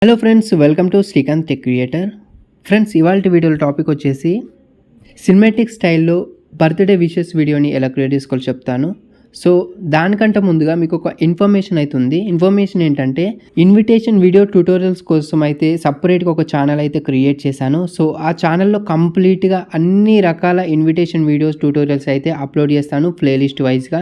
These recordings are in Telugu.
Hello friends, welcome to Srikanth tech creator. Friends, ఇవాల్టి వీడియోలో టాపిక్ వచ్చేసి సినిమాటిక్ స్టైల్లో బర్త్డే విషెస్ వీడియోని ఎలా క్రియేట్ చేసుకోవాలో చెప్తాను. సో దానికంటే ముందుగా మీకు ఒక ఇన్ఫర్మేషన్ అయితే ఉంది. ఇన్ఫర్మేషన్ ఏంటంటే, ఇన్విటేషన్ వీడియో ట్యూటోరియల్స్ కోసం అయితే సపరేట్గా ఒక ఛానల్ అయితే క్రియేట్ చేశాను. సో ఆ ఛానల్లో కంప్లీట్గా అన్ని రకాల ఇన్విటేషన్ వీడియోస్ ట్యూటోరియల్స్ అయితే అప్లోడ్ చేస్తాను ప్లేలిస్ట్ వైజ్గా.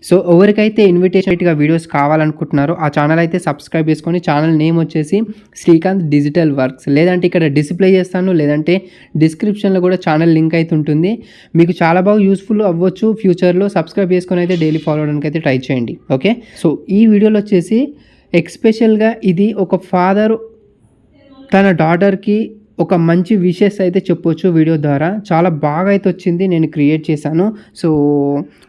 సో ఎవరికైతే ఇన్విటేషన్గా వీడియోస్ కావాలనుకుంటున్నారో ఆ ఛానల్ అయితే సబ్స్క్రైబ్ చేసుకొని, ఛానల్ నేమ్ వచ్చేసి శ్రీకాంత్ డిజిటల్ వర్క్స్, లేదంటే ఇక్కడ డిస్ప్లే చేస్తాను, లేదంటే డిస్క్రిప్షన్లో కూడా ఛానల్ లింక్ అయితే ఉంటుంది. మీకు చాలా బాగా యూస్ఫుల్ అవ్వచ్చు. ఫ్యూచర్లో సబ్స్క్రైబ్ చేసుకొని అయితే డైలీ ఫాలో అవడానికి అయితే ట్రై చేయండి. ఓకే, సో ఈ వీడియోలో వచ్చేసి ఎక్స్పెషల్గా ఇది ఒక ఫాదర్ తన డాటర్కి ఒక మంచి విషెస్ అయితే చెప్పొచ్చు. వీడియో ద్వారా చాలా బాగా అయితే వచ్చింది, నేను క్రియేట్ చేశాను. సో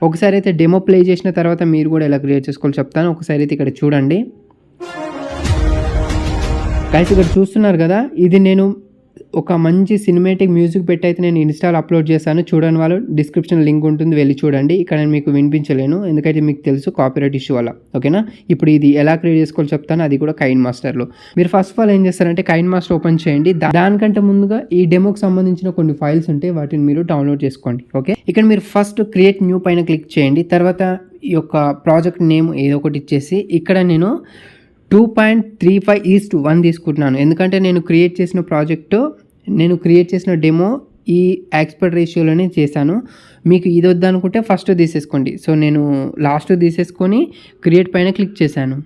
ఒకసారి అయితే డెమో ప్లే చేసిన తర్వాత మీరు కూడా ఎలా క్రియేట్ చేసుకోవాలో చెప్తాను. ఒకసారి అయితే ఇక్కడ చూడండి గైస్. ఇక్కడ చూస్తున్నారు కదా, ఇది నేను ఒక మంచి సినిమాటిక్ మ్యూజిక్ పెట్టి అయితే నేను ఇన్స్టాల్ అప్లోడ్ చేశాను. చూడని వాళ్ళు డిస్క్రిప్షన్ లింక్ ఉంటుంది, వెళ్ళి చూడండి. ఇక్కడ నేను మీకు వినిపించలేను, ఎందుకంటే మీకు తెలుసు కాపీరైట్ ఇష్యూ వల్ల. ఓకేనా, ఇప్పుడు ఇది ఎలా క్రియేట్ చేసుకోవాలో చెప్తాను, అది కూడా కైన్ మాస్టర్లో. మీరు ఫస్ట్ ఆఫ్ ఆల్ ఏం చేస్తారంటే కైన్ మాస్టర్ ఓపెన్ చేయండి. దానికంటే ముందుగా ఈ డెమోకి సంబంధించిన కొన్ని ఫైల్స్ ఉంటాయి, వాటిని మీరు డౌన్లోడ్ చేసుకోండి. ఓకే, ఇక్కడ మీరు ఫస్ట్ క్రియేట్ న్యూ పైన క్లిక్ చేయండి. తర్వాత ఈ యొక్క ప్రాజెక్ట్ నేమ్ ఏదో ఒకటి ఇచ్చేసి ఇక్కడ నేను 2.35:1 తీసుకుంటున్నాను. ఎందుకంటే నేను క్రియేట్ చేసిన డెమో ఈ యాస్పెక్ట్ రేషియోలోనే చేశాను. మీకు ఇది వద్దనుకుంటే ఫస్ట్ తీసేసుకోండి. సో నేను లాస్ట్ తీసేసుకొని క్రియేట్ పైన క్లిక్ చేశాను.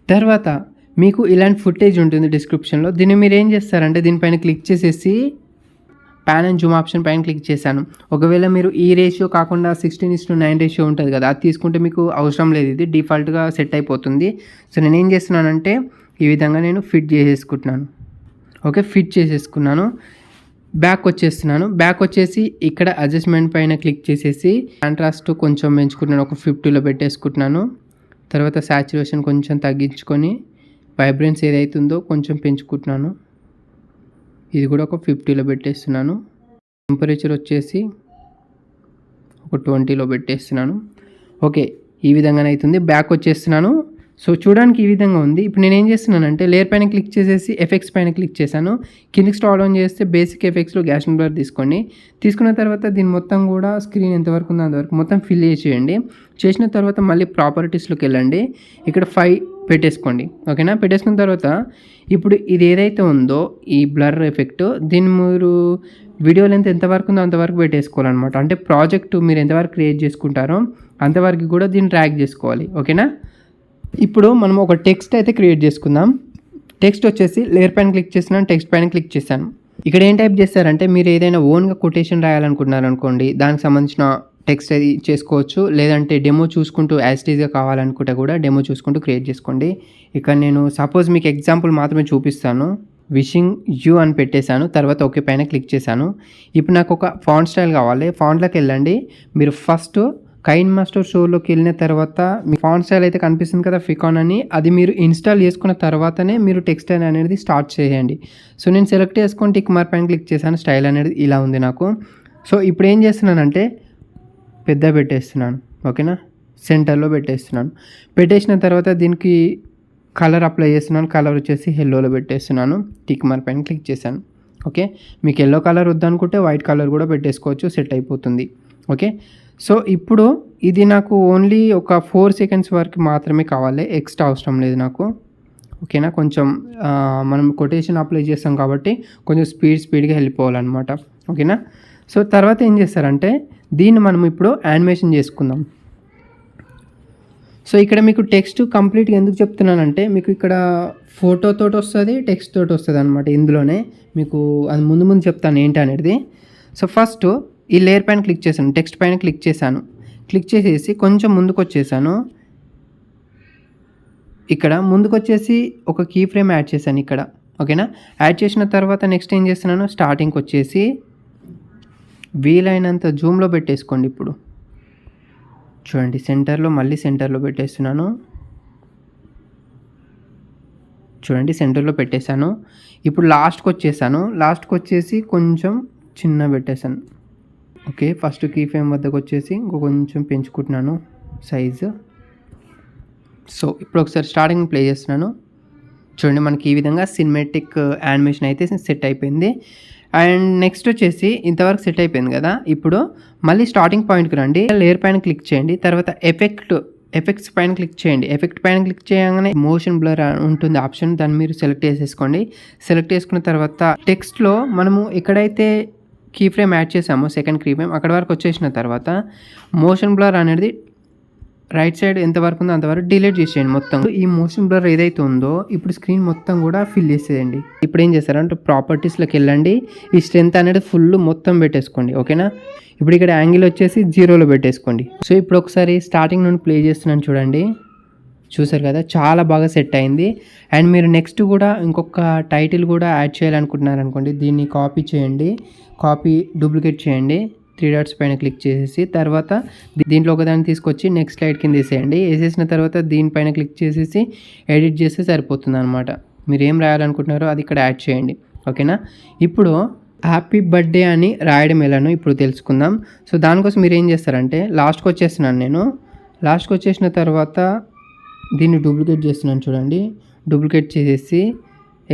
తర్వాత మీకు ఇలాంటి ఫుటేజ్ ఉంటుంది డిస్క్రిప్షన్లో. దీన్ని మీరు ఏం చేస్తారంటే దీనిపైన క్లిక్ చేసేసి ప్యాన్ అండ్ జూమ్ ఆప్షన్ పైన క్లిక్ చేశాను. ఒకవేళ మీరు ఈ రేషియో కాకుండా 16:9 రేషియో ఉంటుంది కదా, అది తీసుకుంటే మీకు అవసరం లేదు, ఇది డిఫాల్ట్గా సెట్ అయిపోతుంది. సో నేను ఏం చేస్తున్నానంటే ఈ విధంగా నేను ఫిట్ చేసేసుకుంటున్నాను. ఓకే, ఫిట్ చేసేసుకున్నాను. బ్యాక్ వచ్చేసి ఇక్కడ అడ్జస్ట్మెంట్ పైన క్లిక్ చేసేసి కాంట్రాస్ట్ కొంచెం పెంచుకుంటున్నాను, ఒక 50లో పెట్టేసుకుంటున్నాను. తర్వాత సాచురేషన్ కొంచెం తగ్గించుకొని వైబ్రెన్స్ ఏదైతుందో కొంచెం పెంచుకుంటున్నాను. ఇది కూడా ఒక 50లో పెట్టేస్తున్నాను. టెంపరేచర్ వచ్చేసి ఒక 20లో పెట్టేస్తున్నాను. ఓకే, ఈ విధంగానే అవుతుంది. బ్యాక్ వచ్చేస్తున్నాను. సో చూడడానికి ఈ విధంగా ఉంది. ఇప్పుడు నేను ఏం చేస్తున్నానంటే లేయర్ పైన క్లిక్ చేసేసి ఎఫెక్ట్స్ పైన క్లిక్ చేశాను. కిందికి స్క్రాల్ డౌన్ చేస్తే బేసిక్ ఎఫెక్ట్స్లో గ్యాస్ బ్లర్ తీసుకోండి. తీసుకున్న తర్వాత దీని మొత్తం కూడా స్క్రీన్ ఎంతవరకు ఉందో అంతవరకు మొత్తం ఫిల్ చేసేయండి. చేసిన తర్వాత మళ్ళీ ప్రాపర్టీస్లోకి వెళ్ళండి. ఇక్కడ 5 పెట్టేసుకోండి. ఓకేనా, పెట్టేసుకున్న తర్వాత ఇప్పుడు ఇది ఏదైతే ఉందో ఈ బ్లర్ ఎఫెక్ట్, దీన్ని మీరు వీడియో లెంత్ ఎంతవరకు ఉందో అంతవరకు పెట్టేసుకోవాలన్నమాట. అంటే ప్రాజెక్ట్ మీరు ఎంతవరకు క్రియేట్ చేసుకుంటారో అంతవరకు కూడా దీన్ని ట్రాక్ చేసుకోవాలి. ఓకేనా, ఇప్పుడు మనం ఒక టెక్స్ట్ అయితే క్రియేట్ చేసుకుందాం. టెక్స్ట్ వచ్చేసి లేయర్ పైన క్లిక్ చేస్తున్నాను, టెక్స్ట్ పైన క్లిక్ చేశాను. ఇక్కడ ఏం టైప్ చేస్తారంటే మీరు ఏదైనా ఓన్గా కొటేషన్ రాయాలనుకుంటున్నారనుకోండి, దానికి సంబంధించిన టెక్స్ట్ అది చేసుకోవచ్చు. లేదంటే డెమో చూసుకుంటూ యాస్టీజ్గా కావాలనుకుంటే కూడా డెమో చూసుకుంటూ క్రియేట్ చేసుకోండి. ఇక్కడ నేను సపోజ్ మీకు ఎగ్జాంపుల్ మాత్రమే చూపిస్తాను. విషింగ్ యూ అని పెట్టేశాను. తర్వాత ఓకే పైన క్లిక్ చేశాను. ఇప్పుడు నాకు ఒక ఫాంట్ స్టైల్ కావాలి. ఫాంట్లోకి వెళ్ళండి. మీరు ఫస్ట్ కైన్ మాస్టర్ షోలోకి వెళ్ళిన తర్వాత మీ ఫాంట్ స్టైల్ అయితే కనిపిస్తుంది కదా, ఫికాన్ అని, అది మీరు ఇన్స్టాల్ చేసుకున్న తర్వాతనే మీరు టెక్స్ట్ అనేది స్టార్ట్ చేయండి. సో నేను సెలెక్ట్ చేసుకొని టిక్ మార్క్ పైన క్లిక్ చేశాను. స్టైల్ అనేది ఇలా ఉంది నాకు. సో ఇప్పుడు ఏం చేస్తున్నానంటే పెద్ద పెట్టేస్తున్నాను. ఓకేనా, సెంటర్లో పెట్టేస్తున్నాను. పెట్టేసిన తర్వాత దీనికి కలర్ అప్లై చేస్తున్నాను. కలర్ వచ్చేసి ఎల్లోలో పెట్టేస్తున్నాను. టిక్ మార్క్ పైన క్లిక్ చేశాను. ఓకే, మీకు ఎల్లో కలర్ వద్దనుకుంటే వైట్ కలర్ కూడా పెట్టేసుకోవచ్చు, సెట్ అయిపోతుంది. ఓకే, సో ఇప్పుడు ఇది నాకు ఓన్లీ ఒక 4 సెకండ్స్ వరకు మాత్రమే కావాలి, ఎక్స్ట్రా అవసరం లేదు నాకు. ఓకేనా, కొంచెం మనం కొటేషన్ అప్లై చేస్తాం కాబట్టి కొంచెం స్పీడ్గా వెళ్ళిపోవాలన్నమాట. ఓకేనా, సో తర్వాత ఏం చేస్తారంటే దీన్ని మనం ఇప్పుడు యానిమేషన్ చేసుకుందాం. సో ఇక్కడ మీకు టెక్స్ట్ కంప్లీట్గా ఎందుకు చెప్తున్నానంటే మీకు ఇక్కడ ఫోటోతో వస్తుంది, టెక్స్ట్ తోటి వస్తుంది అనమాట. ఇందులోనే మీకు అది ముందు చెప్తాను ఏంటి అనేది. సో ఫస్ట్ ఈ లేయర్ పైన క్లిక్ చేశాను, టెక్స్ట్ పైన క్లిక్ చేశాను. క్లిక్ చేసేసి కొంచెం ముందుకు వచ్చేసాను. ఇక్కడ ముందుకు వచ్చేసి ఒక కీ ఫ్రేమ్ యాడ్ చేశాను ఇక్కడ. ఓకేనా, యాడ్ చేసిన తర్వాత నెక్స్ట్ ఏం చేస్తున్నాను, స్టార్టింగ్కి వచ్చేసి వీలైనంత జూమ్లో పెట్టేసుకోండి. ఇప్పుడు చూడండి, మళ్ళీ సెంటర్లో పెట్టేస్తున్నాను. చూడండి, సెంటర్లో పెట్టేశాను. ఇప్పుడు లాస్ట్కి వచ్చేసి కొంచెం చిన్న పెట్టేశాను. ఓకే, ఫస్ట్ కీ ఫ్రేమ్ వద్దకు వచ్చేసి కొంచెం పెంచుకుంటున్నాను సైజు. సో ఇప్పుడు ఒకసారి స్టార్టింగ్ ప్లే చేస్తున్నాను. చూడండి మనకి ఈ విధంగా సినిమాటిక్ యానిమేషన్ అయితే సెట్ అయిపోయింది. అండ్ నెక్స్ట్ వచ్చేసి ఇంతవరకు సెట్ అయిపోయింది కదా. ఇప్పుడు మళ్ళీ స్టార్టింగ్ పాయింట్కి రండి, లేయర్ పైన క్లిక్ చేయండి, తర్వాత ఎఫెక్ట్స్ పైన క్లిక్ చేయండి. ఎఫెక్ట్ పైన క్లిక్ చేయగానే మోషన్ బ్లర్ ఉంటుంది ఆప్షన్, దాన్ని మీరు సెలెక్ట్ చేసేసుకోండి. సెలెక్ట్ చేసుకున్న తర్వాత టెక్స్ట్లో మనము ఎక్కడైతే కీ ఫ్రేమ్ యాడ్ చేసామో సెకండ్ కీ ఫ్రేమ్ అక్కడ వరకు వచ్చేసిన తర్వాత మోషన్ బ్లర్ అనేది రైట్ సైడ్ ఎంతవరకు ఉందో అంతవరకు డిలీట్ చేసేయండి మొత్తం. ఈ మోషన్ బ్లర్ ఏదైతే ఉందో ఇప్పుడు స్క్రీన్ మొత్తం కూడా ఫిల్ చేసేయండి. ఇప్పుడు ఏం చేస్తారంటే ప్రాపర్టీస్లోకి వెళ్ళండి, ఈ స్ట్రెంత్ అనేది ఫుల్ మొత్తం పెట్టేసుకోండి. ఓకేనా, ఇప్పుడు ఇక్కడ యాంగిల్ వచ్చేసి 0లో పెట్టేసుకోండి. సో ఇప్పుడు ఒకసారి స్టార్టింగ్ నుండి ప్లే చేస్తున్నాను చూడండి. చూసారు కదా, చాలా బాగా సెట్ అయింది. అండ్ మీరు నెక్స్ట్ కూడా ఇంకొక టైటిల్ కూడా యాడ్ చేయాలనుకుంటున్నారు అనుకోండి, దీన్ని కాపీ చేయండి, డూప్లికేట్ చేయండి, 3 డాట్స్ పైన క్లిక్ చేసేసి తర్వాత దీంట్లో ఒకదాన్ని తీసుకొచ్చి నెక్స్ట్ స్లైడ్ కింద వేసేయండి. వేసేసిన తర్వాత దీనిపైన క్లిక్ చేసేసి ఎడిట్ చేస్తే సరిపోతుంది అనమాట. మీరు ఏం రాయాలనుకుంటున్నారో అది ఇక్కడ యాడ్ చేయండి. ఓకేనా, ఇప్పుడు హ్యాపీ బర్త్డే అని రాయడం ఎలానో ఇప్పుడు తెలుసుకుందాం. సో దానికోసం మీరు ఏం చేస్తారంటే లాస్ట్కి వచ్చేస్తున్నాను నేను. లాస్ట్కి వచ్చేసిన తర్వాత దీన్ని డూప్లికేట్ చేస్తున్నాను చూడండి. డూప్లికేట్ చేసేసి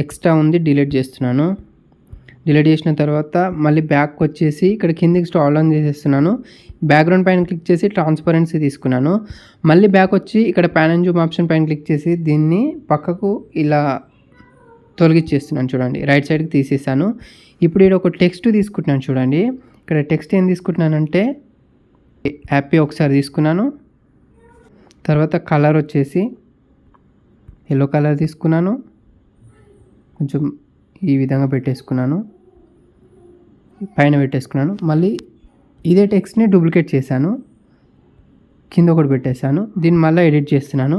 ఎక్స్ట్రా ఉంది డిలీట్ చేస్తున్నాను. డిలీట్ చేసిన తర్వాత మళ్ళీ బ్యాక్ వచ్చేసి ఇక్కడ కిందికి స్క్రాల్ డౌన్ చేసేస్తున్నాను. బ్యాక్గ్రౌండ్ పైన క్లిక్ చేసి ట్రాన్స్పరెన్సీ తీసుకున్నాను. మళ్ళీ బ్యాక్ వచ్చి ఇక్కడ ప్యాన్ అండ్ జూమ్ ఆప్షన్ పైన క్లిక్ చేసి దీన్ని పక్కకు ఇలా తొలగిచ్చేస్తున్నాను చూడండి, రైట్ సైడ్కి తీసేసాను. ఇప్పుడు ఇక్కడ ఒక టెక్స్ట్ తీసుకుంటున్నాను చూడండి. ఇక్కడ టెక్స్ట్ ఏం తీసుకుంటున్నానంటే హ్యాపీ ఒకసారి తీసుకున్నాను. తర్వాత కలర్ వచ్చేసి ఎల్లో కలర్ తీసుకున్నాను, కొంచెం ఈ విధంగా పెట్టేసుకున్నాను, పైన పెట్టేసుకున్నాను. మళ్ళీ ఇదే టెక్స్ట్ని డూప్లికేట్ చేశాను, కింద ఒకటి పెట్టేశాను. దీన్ని మళ్ళీ ఎడిట్ చేస్తున్నాను,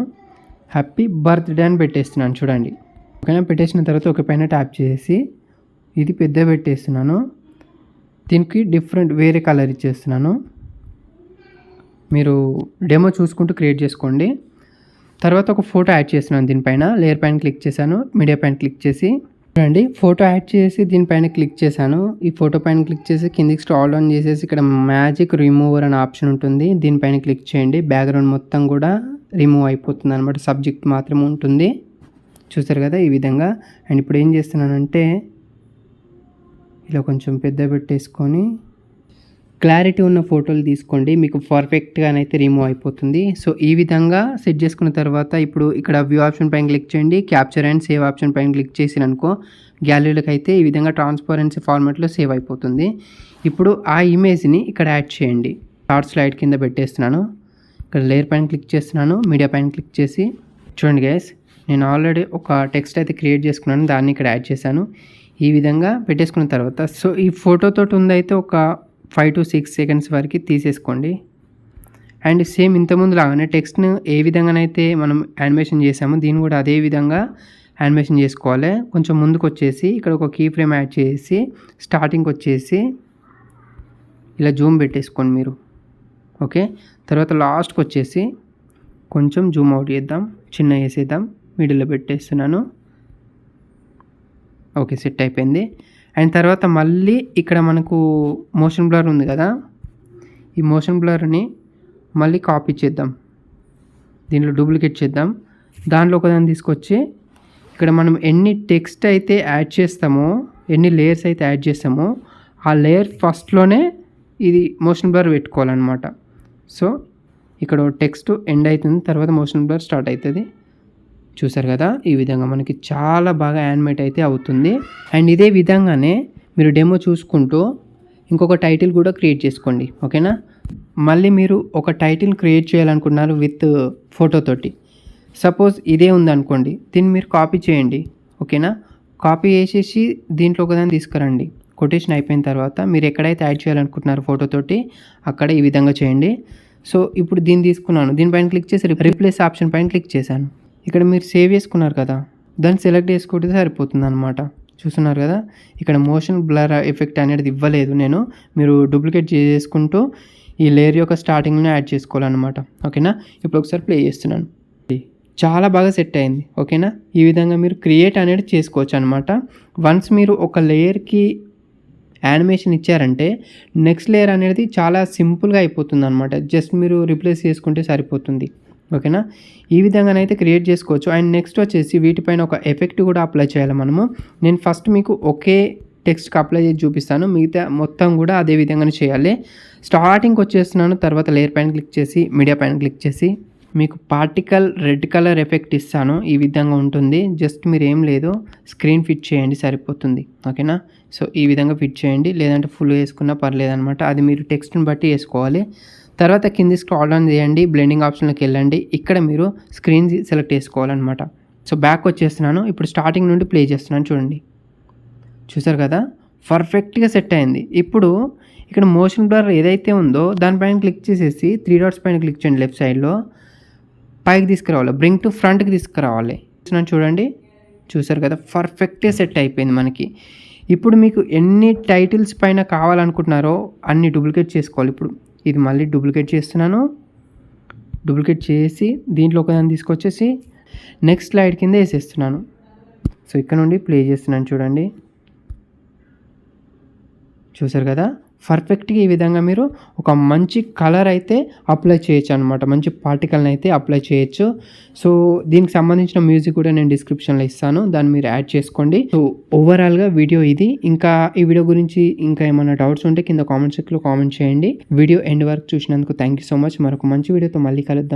హ్యాపీ బర్త్డే అని పెట్టేస్తున్నాను చూడండి. ఓకేనా, పెట్టేసిన తర్వాత ఒక పైన ట్యాప్ చేసి ఇది పెద్ద పెట్టేస్తున్నాను. దీనికి వేరే కలర్ ఇచ్చేస్తున్నాను. మీరు డెమో చూసుకుంటూ క్రియేట్ చేసుకోండి. తర్వాత ఒక ఫోటో యాడ్ చేస్తున్నాను దీనిపైన. లేయర్ పైన క్లిక్ చేశాను, మీడియా పైన క్లిక్ చేసి చూడండి ఫోటో యాడ్ చేసి దీనిపైన క్లిక్ చేశాను. ఈ ఫోటో పైన క్లిక్ చేసి కిందికి స్క్రాల్ డౌన్ చేసేసి ఇక్కడ మ్యాజిక్ రిమూవర్ అనే ఆప్షన్ ఉంటుంది, దీనిపైన క్లిక్ చేయండి. బ్యాక్గ్రౌండ్ మొత్తం కూడా రిమూవ్ అయిపోతుంది అనమాట, సబ్జెక్ట్ మాత్రమే ఉంటుంది. చూసారు కదా ఈ విధంగా. అండ్ ఇప్పుడు ఏం చేస్తున్నానంటే ఇలా కొంచెం పెద్ద పెట్టేసుకొని క్లారిటీ ఉన్న ఫోటోలు తీసుకోండి, మీకు పర్ఫెక్ట్గానైతే రిమూవ్ అయిపోతుంది. సో ఈ విధంగా సెట్ చేసుకున్న తర్వాత ఇప్పుడు ఇక్కడ వ్యూ ఆప్షన్ పైన క్లిక్ చేయండి, క్యాప్చర్ అండ్ సేవ్ ఆప్షన్ పైన క్లిక్ చేసిననుకో గ్యాలరీలోకి అయితే ఈ విధంగా ట్రాన్స్పరెన్సీ ఫార్మాట్లో సేవ్ అయిపోతుంది. ఇప్పుడు ఆ ఇమేజ్ని ఇక్కడ యాడ్ చేయండి. షార్ట్ స్లైడ్ కింద పెట్టేస్తున్నాను. ఇక్కడ లేయర్ పైన క్లిక్ చేస్తున్నాను, మీడియా పైన క్లిక్ చేసి చూడండి గైస్, నేను ఆల్రెడీ ఒక టెక్స్ట్ అయితే క్రియేట్ చేసుకున్నాను, దాన్ని ఇక్కడ యాడ్ చేశాను. ఈ విధంగా పెట్టేసుకున్న తర్వాత సో ఈ ఫోటోతో ఉందైతే ఒక 5 to 6 seconds వరకు తీసేసుకోండి. అండ్ సేమ్ ఇంతకుముందు లాగానే టెక్స్ట్ను ఏ విధంగానైతే మనం యానిమేషన్ చేసామో దీన్ని కూడా అదే విధంగా యానిమేషన్ చేసుకోవాలి. కొంచెం ముందుకు వచ్చేసి ఇక్కడ ఒక కీ ఫ్రేమ్ యాడ్ చేసి స్టార్టింగ్కి వచ్చేసి ఇలా జూమ్ పెట్టేసుకోండి మీరు. ఓకే, తర్వాత లాస్ట్కి వచ్చేసి కొంచెం జూమ్ అవుట్ చేద్దాం, చిన్న వేసేద్దాం, మిడిల్లో పెట్టేస్తున్నాను. ఓకే, సెట్ అయిపోయింది. అండ్ తర్వాత మళ్ళీ ఇక్కడ మనకు మోషన్ బ్లర్ ఉంది కదా, ఈ మోషన్ బ్లర్ని మళ్ళీ కాపీ చేద్దాం, దీనిలో డూప్లికేట్ చేద్దాం. దాంట్లో ఒకదాన్ని తీసుకొచ్చి ఇక్కడ మనం ఎన్ని టెక్స్ట్ అయితే యాడ్ చేస్తామో, ఎన్ని లేయర్స్ అయితే యాడ్ చేస్తామో ఆ లేయర్ ఫస్ట్లోనే ఇది మోషన్ బ్లర్ పెట్టుకోవాలన్నమాట. సో ఇక్కడ టెక్స్ట్ ఎండ్ అవుతుంది, తర్వాత మోషన్ బ్లర్ స్టార్ట్ అవుతుంది. చూసారు కదా, ఈ విధంగా మనకి చాలా బాగా యానిమేట్ అయితే అవుతుంది. అండ్ ఇదే విధంగానే మీరు డెమో చూసుకుంటూ ఇంకొక టైటిల్ కూడా క్రియేట్ చేసుకోండి. ఓకేనా, మళ్ళీ మీరు ఒక టైటిల్ క్రియేట్ చేయాలనుకున్నారు విత్ ఫోటోతోటి. సపోజ్ ఇదే ఉందనుకోండి, దీన్ని మీరు కాపీ చేయండి. ఓకేనా, కాపీ చేసేసి దీంట్లో ఒకదాన్ని తీసుకురండి. కొటేషన్ అయిపోయిన తర్వాత మీరు ఎక్కడైతే యాడ్ చేయాలనుకుంటున్నారో ఫోటోతోటి అక్కడ ఈ విధంగా చేయండి. సో ఇప్పుడు దీన్ని తీసుకున్నాను, దీనిపైన క్లిక్ చేసి రీప్లేస్ ఆప్షన్ పైన క్లిక్ చేశాను. ఇక్కడ మీరు సేవ్ చేసుకున్నారు కదా, దాన్ని సెలెక్ట్ చేసుకుంటే సరిపోతుంది అనమాట. చూస్తున్నారు కదా, ఇక్కడ మోషన్ బ్లర్ ఎఫెక్ట్ అనేది ఇవ్వలేదు నేను, మీరు డూప్లికేట్ చేసుకుంటూ ఈ లేయర్ యొక్క స్టార్టింగ్లో యాడ్ చేసుకోవాలన్నమాట. ఓకేనా, ఇప్పుడు ఒకసారి ప్లే చేస్తున్నాను. చాలా బాగా సెట్ అయింది. ఓకేనా, ఈ విధంగా మీరు క్రియేట్ అనేది చేసుకోవచ్చు అనమాట. వన్స్ మీరు ఒక లేయర్కి యానిమేషన్ ఇచ్చారంటే నెక్స్ట్ లేయర్ అనేది చాలా సింపుల్గా అయిపోతుంది అనమాట. జస్ట్ మీరు రీప్లేస్ చేసుకుంటే సరిపోతుంది. ఓకేనా? ఈ విధంగానైతే క్రియేట్ చేసుకోవచ్చు. అండ్ నెక్స్ట్ వచ్చేసి వీటిపైన ఒక ఎఫెక్ట్ కూడా అప్లై చేయాలి మనము. నేను ఫస్ట్ మీకు ఒకే టెక్స్ట్‌కి అప్లై చేసి చూపిస్తాను. మిగతా మొత్తం కూడా అదే విధంగానే చేయాలి. స్టార్టింగ్‌కి వచ్చేస్తున్నాను. తర్వాత లేయర్ పైన క్లిక్ చేసి, మీడియా పైన క్లిక్ చేసి మీకు పార్టికల్ రెడ్ కలర్ ఎఫెక్ట్ ఇస్తాను. ఈ విధంగా ఉంటుంది. జస్ట్ మీరేం లేదు స్క్రీన్ ఫిట్ చేయండి సరిపోతుంది. ఓకేనా? సో, ఈ విధంగా ఫిట్ చేయండి. లేదంటే ఫుల్ వేసుకున్నా పర్లేదనమాట. అది మీరు టెక్స్ట్‌ని బట్టి వేసుకోవాలి. తర్వాత కింది స్క్రాల్ డౌన్ చేయండి. బ్లెండింగ్ ఆప్షన్‌లోకి వెళ్ళండి. ఇక్కడ మీరు స్క్రీన్ సెలెక్ట్ చేసుకోవాలనమాట. సో, బ్యాక్ వచ్చేస్తున్నాను. ఇప్పుడు స్టార్టింగ్ నుండి ప్లే చేస్తున్నాను చూడండి. చూసారు కదా? పర్ఫెక్ట్‌గా సెట్ అయింది. ఇప్పుడు ఇక్కడ మోషన్ బ్లర్ ఏదైతే ఉందో దానిపైన క్లిక్ చేసేసి 3 డాట్స్ పైన క్లిక్ చేయండి లెఫ్ట్ సైడ్‌లో. పైకి తీసుకురావాలి. బ్రింగ్ టు ఫ్రంట్‌కి తీసుకురావాలి. చూడండి. చూసారు కదా? పర్ఫెక్ట్‌గా సెట్ అయిపోయింది మనకి. ఇప్పుడు మీకు ఎన్ని టైటిల్స్ పైన కావాలనుకుంటున్నారో అన్ని డూప్లికేట్ చేసుకోవాలి. ఇప్పుడు ఇది మళ్ళీ డూప్లికేట్ చేస్తున్నాను. డూప్లికేట్ చేసి దీంట్లో ఒకదాన్ని తీసుకొచ్చేసి నెక్స్ట్ స్లైడ్ కింద వేసేస్తున్నాను. సో, ఇక్కడ నుండి ప్లే చేస్తున్నాను చూడండి. చూసారు కదా? పర్ఫెక్ట్‌గా ఈ విధంగా మీరు ఒక మంచి కలర్ అయితే అప్లై చేయొచ్చు అనమాట. మంచి పార్టికల్‌ని అయితే అప్లై చేయొచ్చు. సో, దీనికి సంబంధించిన మ్యూజిక్ కూడా నేను డిస్క్రిప్షన్‌లో ఇస్తాను. దాన్ని మీరు యాడ్ చేసుకోండి. సో, ఓవరాల్‌గా వీడియో ఇది. ఇంకా ఈ వీడియో గురించి ఇంకా ఏమైనా డౌట్స్ ఉంటే కింద కామెంట్ సెక్షన్‌లో కామెంట్ చేయండి. వీడియో ఎండ్ వరకు చూసినందుకు థ్యాంక్ యూ సో మచ్. మరొక మంచి వీడియోతో మళ్ళీ కలుద్దాం.